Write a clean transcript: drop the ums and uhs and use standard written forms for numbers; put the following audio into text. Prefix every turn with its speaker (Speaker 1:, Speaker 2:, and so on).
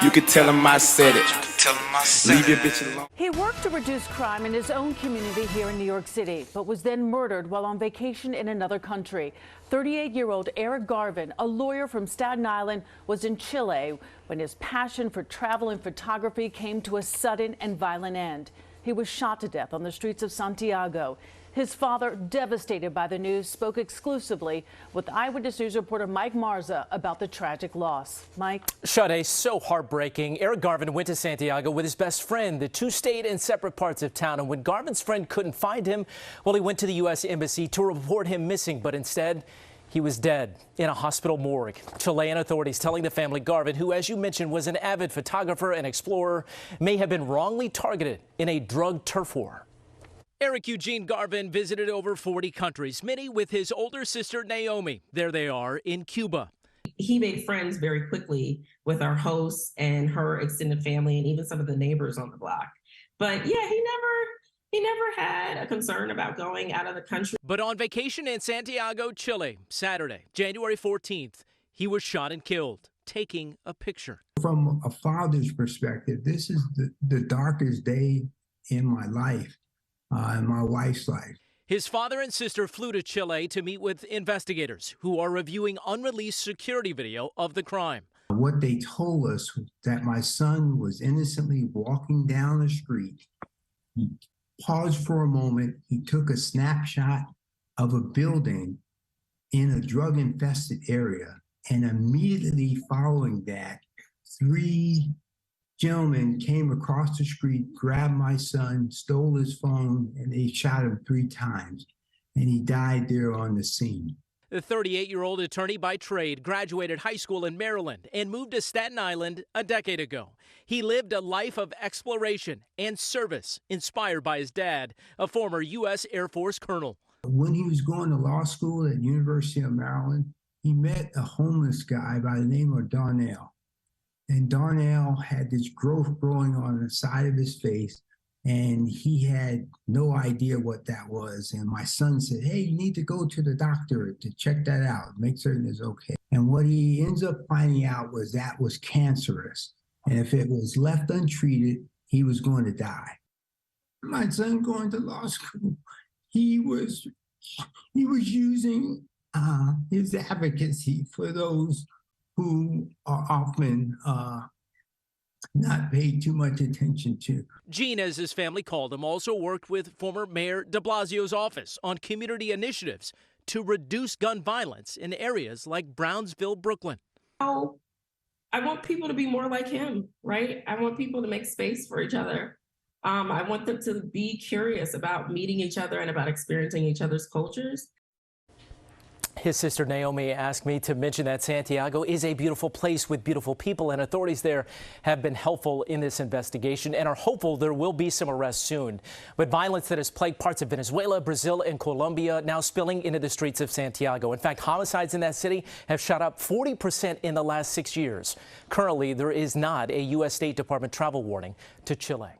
Speaker 1: You can tell him I said it. Leave your bitch alone.
Speaker 2: He worked to reduce crime in his own community here in New York City, but was then murdered while on vacation in another country. 38-year-old Eric Garvin, a lawyer from Staten Island, was in Chile when his passion for travel and photography came to a sudden and violent end. He was shot to death on the streets of Santiago. His father, devastated by the news, spoke exclusively with Eyewitness News reporter Mike Marza about the tragic loss. Mike?
Speaker 3: Sade, so heartbreaking. Eric Garvin went to Santiago with his best friend. The two stayed in separate parts of town, and when Garvin's friend couldn't find him, well, he went to the U.S. Embassy to report him missing, but instead, he was dead in a hospital morgue. Chilean authorities telling the family Garvin, who, as you mentioned, was an avid photographer and explorer, may have been wrongly targeted in a drug turf war. Eric Eugene Garvin visited over 40 countries, many with his older sister Naomi. There they are in Cuba.
Speaker 4: He made friends very quickly with our hosts and her extended family and even some of the neighbors on the block. But yeah, he never had a concern about going out of the country.
Speaker 3: But on vacation in Santiago, Chile, Saturday, January 14th, he was shot and killed, taking a picture.
Speaker 5: From a father's perspective, this is the darkest day in my life. In my wife's life.
Speaker 3: His father and sister flew to Chile to meet with investigators who are reviewing unreleased security video of the crime.
Speaker 5: What they told us was that my son was innocently walking down the street. He paused for a moment. He took a snapshot of a building in a drug-infested area. And immediately following that, 3 gentlemen came across the street, grabbed my son, stole his phone, and they shot him 3 times. And he died there on the scene.
Speaker 3: The 38-year-old attorney by trade graduated high school in Maryland and moved to Staten Island a decade ago. He lived a life of exploration and service, inspired by his dad, a former U.S. Air Force colonel.
Speaker 5: When he was going to law school at University of Maryland, he met a homeless guy by the name of Darnell. And Darnell had this growth growing on the side of his face, and he had no idea what that was. And my son said, hey, you need to go to the doctor to check that out, make certain it's okay. And what he ends up finding out was that was cancerous. And if it was left untreated, he was going to die. My son going to law school, he was using his advocacy for those who are often not paid too much attention to.
Speaker 3: Gene, as his family called him, also worked with former Mayor de Blasio's office on community initiatives to reduce gun violence in areas like Brownsville, Brooklyn.
Speaker 4: Oh, I want people to be more like him, right? I want people to make space for each other. I want them to be curious about meeting each other and about experiencing each other's cultures.
Speaker 3: His sister Naomi asked me to mention that Santiago is a beautiful place with beautiful people, and authorities there have been helpful in this investigation and are hopeful there will be some arrests soon. But violence that has plagued parts of Venezuela, Brazil, and Colombia now spilling into the streets of Santiago. In fact, homicides in that city have shot up 40% in the last 6 years. Currently, there is not a U.S. State Department travel warning to Chile.